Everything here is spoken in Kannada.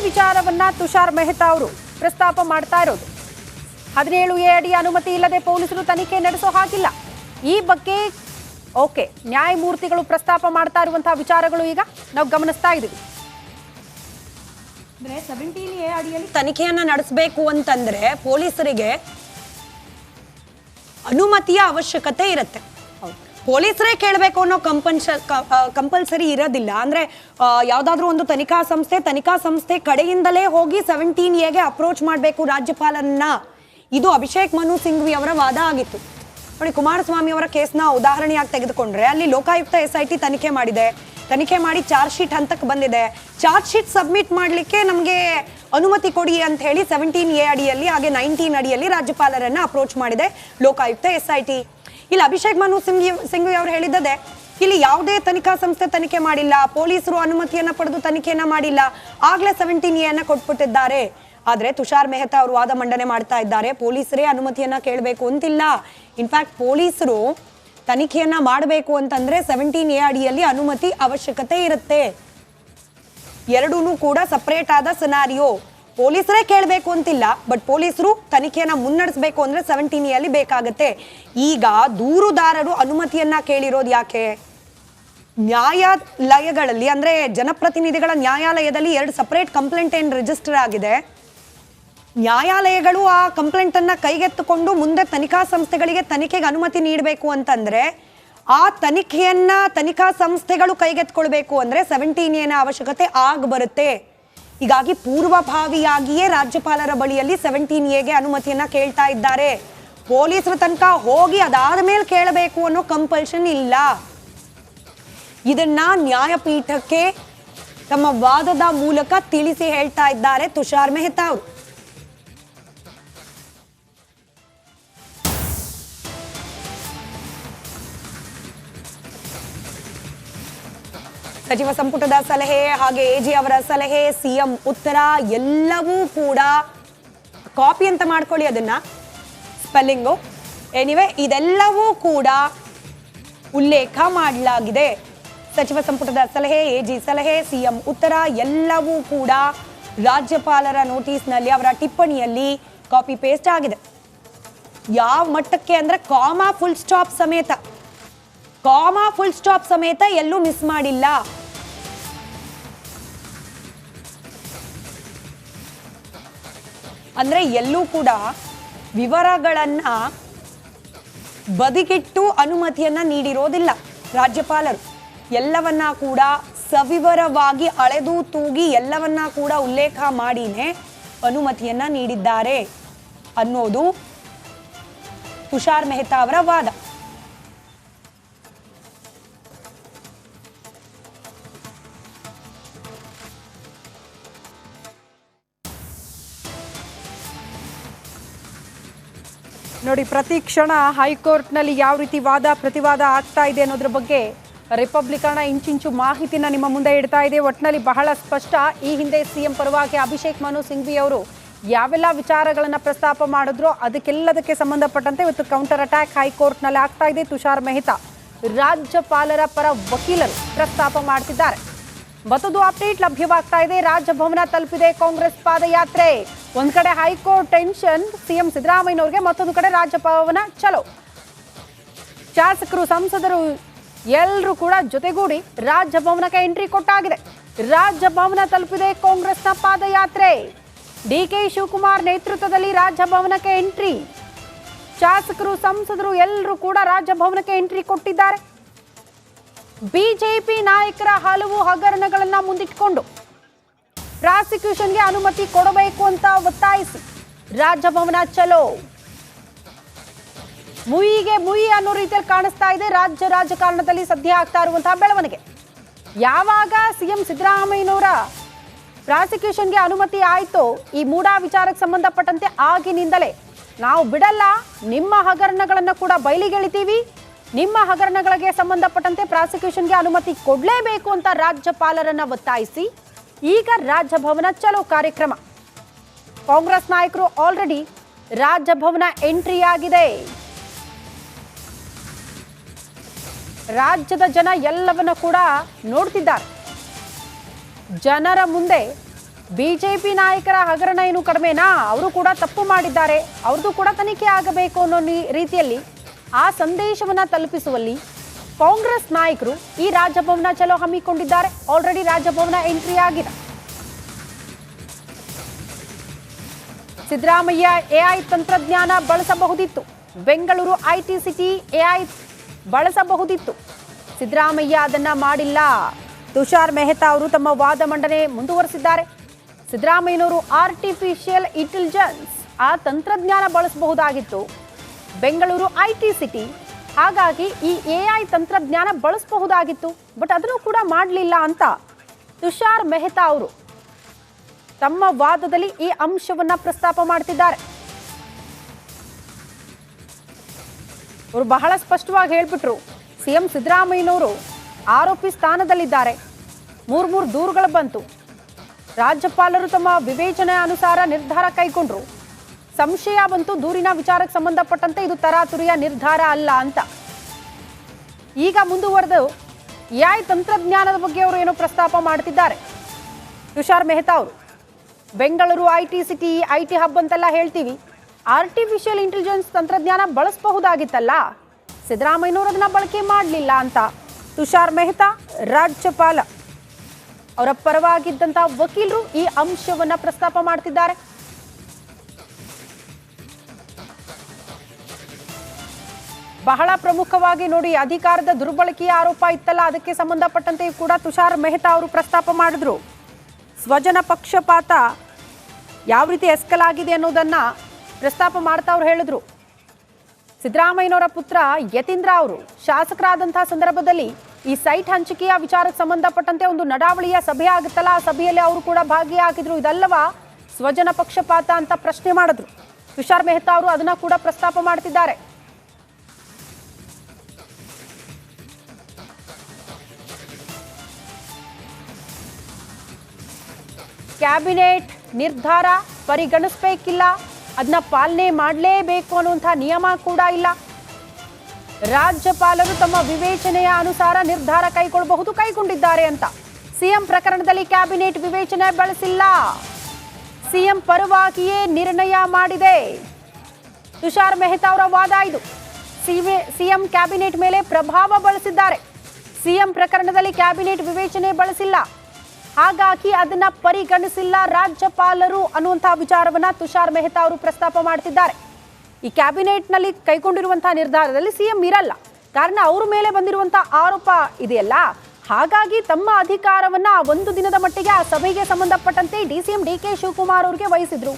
ವಿಚಾರವನ್ನ ತುಷಾರ್ ಮೆಹ್ತಾ ಅವರು ಪ್ರಸ್ತಾಪ ಮಾಡ್ತಾ ಇರೋದು. 17A ಅಡಿ ಅನುಮತಿ ಇಲ್ಲದೆ ಪೊಲೀಸರು ತನಿಖೆ ನಡೆಸೋ ಹಾಗಿಲ್ಲ. ಈ ಬಗ್ಗೆ ಓಕೆ ನ್ಯಾಯಮೂರ್ತಿಗಳು ಪ್ರಸ್ತಾಪ ಮಾಡ್ತಾ ಇರುವಂತಹ ವಿಚಾರಗಳು ಈಗ ನಾವು ಗಮನಿಸ್ತಾ ಇದ್ದೀವಿ. 17A ಅಡಿಯಲ್ಲಿ ತನಿಖೆಯನ್ನ ನಡೆಸಬೇಕು ಅಂತಂದ್ರೆ ಪೊಲೀಸರಿಗೆ ಅನುಮತಿಯ ಅವಶ್ಯಕತೆ ಇರುತ್ತೆ. ಪೊಲೀಸರೇ ಕೇಳಬೇಕು ಅನ್ನೋ ಕಂಪಲ್ಸರಿ ಇರೋದಿಲ್ಲ. ಅಂದ್ರೆ ಯಾವ್ದಾದ್ರು ಒಂದು ತನಿಖಾ ಸಂಸ್ಥೆ ಕಡೆಯಿಂದಲೇ ಹೋಗಿ 17Aಗೆ ಅಪ್ರೋಚ್ ಮಾಡಬೇಕು ರಾಜ್ಯಪಾಲರನ್ನ. ಇದು ಅಭಿಷೇಕ್ ಮನು ಸಿಂಘ್ವಿ ಅವರ ವಾದ ಆಗಿತ್ತು. ನೋಡಿ, ಕುಮಾರಸ್ವಾಮಿ ಅವರ ಕೇಸ್ನ ಉದಾಹರಣೆಯಾಗಿ ತೆಗೆದುಕೊಂಡ್ರೆ ಅಲ್ಲಿ ಲೋಕಾಯುಕ್ತ SIT ತನಿಖೆ ಮಾಡಿ ಚಾರ್ಜ್ ಶೀಟ್ ಹಂತಕ್ಕೆ ಬಂದಿದೆ. ಚಾರ್ಜ್ ಶೀಟ್ ಸಬ್ಮಿಟ್ ಮಾಡಲಿಕ್ಕೆ ನಮಗೆ ಅನುಮತಿ ಕೊಡಿ ಅಂತ ಹೇಳಿ 17A ಅಡಿಯಲ್ಲಿ ಹಾಗೆ 19 ಅಡಿಯಲ್ಲಿ ರಾಜ್ಯಪಾಲರನ್ನ ಅಪ್ರೋಚ್ ಮಾಡಿದೆ ಲೋಕಾಯುಕ್ತ SIT. ಇಲ್ಲಿ ಅಭಿಷೇಕ್ ಮನು ಸಿಂಘ್ವಿ ಅವರು ಹೇಳಿದ್ದದೆ, ಇಲ್ಲಿ ಯಾವುದೇ ತನಿಖಾ ಸಂಸ್ಥೆ ತನಿಖೆ ಮಾಡಿಲ್ಲ, ಪೊಲೀಸರು ಅನುಮತಿಯನ್ನ ಪಡೆದು ತನಿಖೆಯನ್ನ ಮಾಡಿಲ್ಲ, ಆಗ್ಲೇ 17A ಕೊಟ್ಬಿಟ್ಟಿದ್ದಾರೆ. ಆದ್ರೆ ತುಷಾರ್ ಮೆಹ್ತಾ ಅವರು ವಾದ ಮಂಡನೆ ಮಾಡ್ತಾ ಇದ್ದಾರೆ, ಪೊಲೀಸರೇ ಅನುಮತಿಯನ್ನ ಕೇಳಬೇಕು ಅಂತಿಲ್ಲ. ಇನ್ಫ್ಯಾಕ್ಟ್ ಪೊಲೀಸರು ತನಿಖೆಯನ್ನ ಮಾಡಬೇಕು ಅಂತಂದ್ರೆ 17A ಅಡಿಯಲ್ಲಿ ಅನುಮತಿ ಅವಶ್ಯಕತೆ ಇರುತ್ತೆ. ಎರಡೂ ಕೂಡ ಸಪರೇಟ್ ಆದ ಸಿನಾರಿಯೋ. ಪೊಲೀಸರೇ ಕೇಳಬೇಕು ಅಂತಿಲ್ಲ, ಬಟ್ ಪೊಲೀಸರು ತನಿಖೆಯನ್ನ ಮುನ್ನಡೆಸಬೇಕು ಅಂದ್ರೆ 17A ಅಲ್ಲಿ ಬೇಕಾಗತ್ತೆ. ಈಗ ದೂರುದಾರರು ಅನುಮತಿಯನ್ನ ಕೇಳಿರೋದು ಯಾಕೆ? ನ್ಯಾಯಾಲಯಗಳಲ್ಲಿ ಅಂದ್ರೆ ಜನಪ್ರತಿನಿಧಿಗಳ ನ್ಯಾಯಾಲಯದಲ್ಲಿ 2 ಸಪರೇಟ್ ಕಂಪ್ಲೇಂಟ್ ಏನ್ ರಿಜಿಸ್ಟರ್ ಆಗಿದೆ. ನ್ಯಾಯಾಲಯಗಳು ಆ ಕಂಪ್ಲೇಂಟ್ ಅನ್ನ ಕೈಗೆತ್ತಿಕೊಂಡು ಮುಂದೆ ತನಿಖಾ ಸಂಸ್ಥೆಗಳಿಗೆ ತನಿಖೆಗೆ ಅನುಮತಿ ನೀಡಬೇಕು ಅಂತಂದ್ರೆ ಆ ತನಿಖೆಯನ್ನ ತನಿಖಾ ಸಂಸ್ಥೆಗಳು ಕೈಗೆತ್ಕೊಳ್ಬೇಕು ಅಂದ್ರೆ 17A ಅವಶ್ಯಕತೆ ಬರುತ್ತೆ. ಹೀಗಾಗಿ ಪೂರ್ವಭಾವಿಯಾಗಿಯೇ ರಾಜ್ಯಪಾಲರ ಬಳಿಯಲ್ಲಿ 17Aಗೆ ಅನುಮತಿಯನ್ನ ಕೇಳ್ತಾ ಇದ್ದಾರೆ. ಪೊಲೀಸರ ತನಕ ಹೋಗಿ ಅದಾದ ಮೇಲೆ ಕೇಳಬೇಕು ಅನ್ನೋ ಕಂಪಲ್ಷನ್ ಇಲ್ಲ. ಇದನ್ನ ನ್ಯಾಯಪೀಠಕ್ಕೆ ತಮ್ಮ ವಾದದ ಮೂಲಕ ತಿಳಿಸಿ ಹೇಳ್ತಾ ಇದ್ದಾರೆ ತುಷಾರ್ ಮೆಹ್ತಾ ಅವರು. ಸಚಿವ ಸಂಪುಟದ ಸಲಹೆ ಹಾಗೆ AG ಅವರ ಸಲಹೆ, CM ಉತ್ತರ ಎಲ್ಲವೂ ಕೂಡ ಕಾಪಿ ಅಂತ ಮಾಡ್ಕೊಳ್ಳಿ, ಅದನ್ನ ಸ್ಪೆಲ್ಲಿಂಗು ಎನಿವೆ ಇದೆಲ್ಲವೂ ಕೂಡ ಉಲ್ಲೇಖ ಮಾಡಲಾಗಿದೆ. ಸಚಿವ ಸಂಪುಟದ ಸಲಹೆ, AG ಸಲಹೆ, CM ಉತ್ತರ ಎಲ್ಲವೂ ಕೂಡ ರಾಜ್ಯಪಾಲರ ನೋಟಿಸ್ನಲ್ಲಿ ಅವರ ಟಿಪ್ಪಣಿಯಲ್ಲಿ ಕಾಪಿ ಪೇಸ್ಟ್ ಆಗಿದೆ. ಯಾವ ಮಟ್ಟಕ್ಕೆ ಅಂದ್ರೆ ಕಾಮಾ ಫುಲ್ ಸ್ಟಾಪ್ ಸಮೇತ ಎಲ್ಲೂ ಮಿಸ್ ಮಾಡಿಲ್ಲ. ಅಂದ್ರೆ ಎಲ್ಲೂ ಕೂಡ ವಿವರಗಳನ್ನ ಬದಿಗಿಟ್ಟು ಅನುಮತಿಯನ್ನ ನೀಡಿರೋದಿಲ್ಲ ರಾಜ್ಯಪಾಲರು. ಎಲ್ಲವನ್ನ ಕೂಡ ಸವಿವರವಾಗಿ ಅಳೆದು ತೂಗಿ ಎಲ್ಲವನ್ನ ಕೂಡ ಉಲ್ಲೇಖ ಮಾಡಿನೇ ಅನುಮತಿಯನ್ನ ನೀಡಿದ್ದಾರೆ ಅನ್ನೋದು ತುಷಾರ್ ಮೆಹ್ತಾ ಅವರ ವಾದ. ನೋಡಿ, ಪ್ರತಿ ಕ್ಷಣ ಹೈಕೋರ್ಟ್ನಲ್ಲಿ ಯಾವ ರೀತಿ ವಾದ ಪ್ರತಿವಾದ ಆಗ್ತಾ ಇದೆ ಅನ್ನೋದ್ರ ಬಗ್ಗೆ ರಿಪಬ್ಲಿಕನ ಇಂಚಿಂಚು ಮಾಹಿತಿನ ನಿಮ್ಮ ಮುಂದೆ ಇಡ್ತಾ ಇದೆ. ಒಟ್ಟಿನಲ್ಲಿ ಬಹಳ ಸ್ಪಷ್ಟ. ಈ ಹಿಂದೆ CM ಪರವಾಗಿ ಅಭಿಷೇಕ್ ಮನು ಸಿಂಘ್ವಿ ಅವರು ಯಾವೆಲ್ಲ ವಿಚಾರಗಳನ್ನು ಪ್ರಸ್ತಾಪ ಮಾಡಿದ್ರು ಅದಕ್ಕೆಲ್ಲದಕ್ಕೆ ಸಂಬಂಧಪಟ್ಟಂತೆ ಇವತ್ತು ಕೌಂಟರ್ ಅಟ್ಯಾಕ್ ಹೈಕೋರ್ಟ್ನಲ್ಲಿ ಆಗ್ತಾ ಇದೆ. ತುಷಾರ್ ಮೆಹ್ತಾ ರಾಜ್ಯಪಾಲರ ಪರ ವಕೀಲರು ಪ್ರಸ್ತಾಪ ಮಾಡ್ತಿದ್ದಾರೆ. ಮತ್ತೊಂದು ಅಪ್ಡೇಟ್ ಲಭ್ಯವಾಗ್ತಾ ಇದೆ. ರಾಜಭವನ ತಲುಪಿದೆ ಕಾಂಗ್ರೆಸ್ ಪಾದಯಾತ್ರೆ. ಒಂದ್ ಕಡೆ ಹೈಕೋರ್ಟ್ ಟೆನ್ಷನ್ CM ಸಿದ್ದರಾಮಯ್ಯನವ್ರಿಗೆ, ಮತ್ತೊಂದು ಕಡೆ ರಾಜಭವನ ಚಲೋ. ಶಾಸಕರು ಸಂಸದರು ಎಲ್ಲರೂ ಕೂಡ ಜೊತೆಗೂಡಿ ರಾಜಭವನಕ್ಕೆ ಎಂಟ್ರಿ ಕೊಟ್ಟಾಗಿದೆ. ರಾಜಭವನ ತಲುಪಿದೆ ಕಾಂಗ್ರೆಸ್ನ ಪಾದಯಾತ್ರೆ. DK ಶಿವಕುಮಾರ್ ನೇತೃತ್ವದಲ್ಲಿ ರಾಜಭವನಕ್ಕೆ ಎಂಟ್ರಿ. ಶಾಸಕರು ಸಂಸದರು ಎಲ್ಲರೂ ಕೂಡ ರಾಜಭವನಕ್ಕೆ ಎಂಟ್ರಿ ಕೊಟ್ಟಿದ್ದಾರೆ. ಬಿಜೆಪಿ ನಾಯಕರ ಹಲವು ಹಗರಣಗಳನ್ನ ಮುಂದಿಟ್ಟುಕೊಂಡು ಪ್ರಾಸಿಕ್ಯೂಷನ್ಗೆ ಅನುಮತಿ ಕೊಡಬೇಕು ಅಂತ ಒತ್ತಾಯಿಸಿ ರಾಜಭವನ ಚಲೋ. ಮುಯಿಗೆ ಮುಯಿ ಅನ್ನೋ ರೀತಿಯಲ್ಲಿ ಕಾಣಿಸ್ತಾ ಇದೆ ರಾಜ್ಯ ರಾಜಕಾರಣದಲ್ಲಿ ಸದ್ಯ ಆಗ್ತಾ ಇರುವಂತಹ ಬೆಳವಣಿಗೆ. ಯಾವಾಗ CM ಸಿದ್ದರಾಮಯ್ಯನವರ ಪ್ರಾಸಿಕ್ಯೂಷನ್ಗೆ ಅನುಮತಿ ಆಯಿತೋ ಈ ಮೂಡಾ ವಿಚಾರಕ್ಕೆ ಸಂಬಂಧಪಟ್ಟಂತೆ ಆಗಿನಿಂದಲೇ ನಾವು ಬಿಡಲ್ಲ, ನಿಮ್ಮ ಹಗರಣಗಳನ್ನು ಕೂಡ ಬಯಲಿಗೆಳಿತೀವಿ, ನಿಮ್ಮ ಹಗರಣಗಳಿಗೆ ಸಂಬಂಧಪಟ್ಟಂತೆ ಪ್ರಾಸಿಕ್ಯೂಷನ್ಗೆ ಅನುಮತಿ ಕೊಡಲೇಬೇಕು ಅಂತ ರಾಜ್ಯಪಾಲರನ್ನ ಒತ್ತಾಯಿಸಿ ಈಗ ರಾಜಭವನ ಚಲೋ ಕಾರ್ಯಕ್ರಮ. ಕಾಂಗ್ರೆಸ್ ನಾಯಕರು ಆಲ್ರೆಡಿ ರಾಜಭವನ ಎಂಟ್ರಿ ಆಗಿದೆ. ರಾಜ್ಯದ ಜನ ಎಲ್ಲವನ್ನ ಕೂಡ ನೋಡ್ತಿದ್ದಾರೆ. ಜನರ ಮುಂದೆ ಬಿಜೆಪಿ ನಾಯಕರ ಹಗರಣ ಏನು ಕಡಿಮೆನಾ? ಅವರು ಕೂಡ ತಪ್ಪು ಮಾಡಿದ್ದಾರೆ, ಅವ್ರದ್ದು ಕೂಡ ತನಿಖೆ ಆಗಬೇಕು ಅನ್ನೋ ರೀತಿಯಲ್ಲಿ ಆ ಸಂದೇಶವನ್ನ ತಲುಪಿಸುವಲ್ಲಿ ಕಾಂಗ್ರೆಸ್ ನಾಯಕರು ಈ ರಾಜಭವನ ಚಲೋ ಹಮ್ಮಿಕೊಂಡಿದ್ದಾರೆ. ಆಲ್ರೆಡಿ ರಾಜಭವನ ಎಂಟ್ರಿ ಆಗಿದೆ. ಸಿದ್ದರಾಮಯ್ಯ ಎಐ ತಂತ್ರಜ್ಞಾನ ಬಳಸಬಹುದಿತ್ತು. ಬೆಂಗಳೂರು ಐಟಿ ಸಿಟಿ ಎಐ ಬಳಸಬಹುದಿತ್ತು. ಸಿದ್ದರಾಮಯ್ಯ ಅದನ್ನ ಮಾಡಿಲ್ಲ. ತುಷಾರ್ ಮೆಹ್ತಾ ಅವರು ತಮ್ಮ ವಾದ ಮಂಡನೆ ಮುಂದುವರೆಸಿದ್ದಾರೆ. ಸಿದ್ದರಾಮಯ್ಯನವರು ಆರ್ಟಿಫಿಷಿಯಲ್ ಇಂಟೆಲಿಜೆನ್ಸ್ ಆ ತಂತ್ರಜ್ಞಾನ ಬಳಸಬಹುದಾಗಿತ್ತು. ಬೆಂಗಳೂರು ಐಟಿ ಸಿಟಿ, ಹಾಗಾಗಿ ಈ ಎಐ ತಂತ್ರಜ್ಞಾನ ಬಳಸಬಹುದಾಗಿತ್ತು, ಬಟ್ ಅದನ್ನು ಕೂಡ ಮಾಡಲಿಲ್ಲ ಅಂತ ತುಷಾರ್ ಮೆಹ್ತಾ ಅವರು ತಮ್ಮ ವಾದದಲ್ಲಿ ಈ ಅಂಶವನ್ನ ಪ್ರಸ್ತಾಪ ಮಾಡ್ತಿದ್ದಾರೆ. ಅವರು ಬಹಳ ಸ್ಪಷ್ಟವಾಗಿ ಹೇಳ್ಬಿಟ್ರು, ಸಿಎಂ ಸಿದ್ದರಾಮಯ್ಯನವರು ಆರೋಪಿ ಸ್ಥಾನದಲ್ಲಿದ್ದಾರೆ. ಮೂರು ದೂರುಗಳು ಬಂತು. ರಾಜ್ಯಪಾಲರು ತಮ್ಮ ವಿವೇಚನೆ ಅನುಸಾರ ನಿರ್ಧಾರ ಕೈಗೊಂಡ್ರು. ಸಂಶಯ ಬಂತು, ದೂರಿನ ವಿಚಾರಕ್ಕೆ ಸಂಬಂಧಪಟ್ಟಂತೆ ಇದು ತರಾತುರಿಯ ನಿರ್ಧಾರ ಅಲ್ಲ ಅಂತ. ಈಗ ಮುಂದುವರೆದು ಎಐ ತಂತ್ರಜ್ಞಾನದ ಬಗ್ಗೆ ಅವರು ಏನೋ ಪ್ರಸ್ತಾಪ ಮಾಡ್ತಿದ್ದಾರೆ. ತುಷಾರ್ ಮೆಹ್ತಾ ಅವರು Bengaluru IT city, IT hub ಅಂತೆಲ್ಲ ಹೇಳ್ತೀವಿ, ಆರ್ಟಿಫಿಷಿಯಲ್ ಇಂಟೆಲಿಜೆನ್ಸ್ ತಂತ್ರಜ್ಞಾನ ಬಳಸಬಹುದಾಗಿತ್ತಲ್ಲ, ಸಿದ್ದರಾಮಯ್ಯನವರು ಅದನ್ನ ಬಳಕೆ ಮಾಡಲಿಲ್ಲ ಅಂತ ತುಷಾರ್ ಮೆಹ್ತಾ, ರಾಜ್ಯಪಾಲ ಅವರ ಪರವಾಗಿದ್ದಂಥ ವಕೀಲರು ಈ ಅಂಶವನ್ನ ಪ್ರಸ್ತಾಪ ಮಾಡ್ತಿದ್ದಾರೆ. ಬಹಳ ಪ್ರಮುಖವಾಗಿ ನೋಡಿ, ಅಧಿಕಾರದ ದುರ್ಬಳಕೆಯ ಆರೋಪ ಇತ್ತಲ್ಲ, ಅದಕ್ಕೆ ಸಂಬಂಧಪಟ್ಟಂತೆ ಕೂಡ ತುಷಾರ್ ಮೆಹ್ತಾ ಅವರು ಪ್ರಸ್ತಾಪ ಮಾಡಿದ್ರು. ಸ್ವಜನ ಪಕ್ಷಪಾತ ಯಾವ ರೀತಿ ಎಸ್ಕಲ್ ಆಗಿದೆ ಅನ್ನೋದನ್ನ ಪ್ರಸ್ತಾಪ ಮಾಡ್ತಾ ಅವ್ರು ಹೇಳಿದ್ರು. ಸಿದ್ದರಾಮಯ್ಯನವರ ಪುತ್ರ ಯತೀಂದ್ರ ಅವರು ಶಾಸಕರಾದಂತಹ ಸಂದರ್ಭದಲ್ಲಿ ಈ ಸೈಟ್ ಹಂಚಿಕೆಯ ವಿಚಾರಕ್ಕೆ ಸಂಬಂಧಪಟ್ಟಂತೆ ಒಂದು ನಡಾವಳಿಯ ಸಭೆ ಆಗುತ್ತಲ್ಲ, ಆ ಸಭೆಯಲ್ಲಿ ಅವರು ಕೂಡ ಭಾಗಿಯಾಗಿದ್ರು. ಇದಲ್ಲವಾ ಸ್ವಜನ ಪಕ್ಷಪಾತ ಅಂತ ಪ್ರಶ್ನೆ ಮಾಡಿದ್ರು. ತುಷಾರ್ ಮೆಹ್ತಾ ಅವರು ಅದನ್ನ ಕೂಡ ಪ್ರಸ್ತಾಪ ಮಾಡ್ತಿದ್ದಾರೆ. ಕ್ಯಾಬಿನೆಟ್ ನಿರ್ಧಾರ ಪರಿಗಣಿಸಬೇಕಿಲ್ಲ, ಅದನ್ನ ಪಾಲನೆ ಮಾಡಲೇಬೇಕು ಅನ್ನುವಂಥ ನಿಯಮ ಕೂಡ ಇಲ್ಲ. ರಾಜ್ಯಪಾಲರು ತಮ್ಮ ವಿವೇಚನೆಯ ಅನುಸಾರ ನಿರ್ಧಾರ ಕೈಗೊಂಡಿದ್ದಾರೆ ಅಂತ. ಸಿಎಂ ಪ್ರಕರಣದಲ್ಲಿ ಕ್ಯಾಬಿನೆಟ್ ವಿವೇಚನೆ ಬಳಸಿಲ್ಲ, ಸಿಎಂ ಪರವಾಗಿಯೇ ನಿರ್ಣಯ ಮಾಡಿದೆ. ತುಷಾರ್ ಮೆಹ್ತಾ ಅವರ ವಾದ ಇದು. ಸಿಎಂ ಕ್ಯಾಬಿನೆಟ್ ಮೇಲೆ ಪ್ರಭಾವ ಬಳಸಿದ್ದಾರೆ. ಸಿಎಂ ಪ್ರಕರಣದಲ್ಲಿ ಕ್ಯಾಬಿನೆಟ್ ವಿವೇಚನೆ ಬಳಸಿಲ್ಲ, ಹಾಗಾಗಿ ಅದನ್ನ ಪರಿಗಣಿಸಿಲ್ಲ ರಾಜ್ಯಪಾಲರು ಅನ್ನುವಂತಹ ವಿಚಾರವನ್ನ ತುಷಾರ್ ಮೆಹ್ತಾ ಅವರು ಪ್ರಸ್ತಾಪ ಮಾಡ್ತಿದ್ದಾರೆ. ಈ ಕ್ಯಾಬಿನೆಟ್ನಲ್ಲಿ ಕೈಗೊಂಡಿರುವಂತಹ ನಿರ್ಧಾರದಲ್ಲಿ ಸಿಎಂ ಇರಲ್ಲ, ಕಾರಣ ಅವರ ಮೇಲೆ ಬಂದಿರುವಂತಹ ಆರೋಪ ಇದೆಯಲ್ಲ, ಹಾಗಾಗಿ ತಮ್ಮ ಅಧಿಕಾರವನ್ನ ಒಂದು ದಿನದ ಮಟ್ಟಿಗೆ ಆ ಸಭೆಗೆ ಸಂಬಂಧಪಟ್ಟಂತೆ ಡಿಸಿಎಂ ಡಿಕೆ ಶಿವಕುಮಾರ್ ಅವರಿಗೆ ವಹಿಸಿದ್ರು.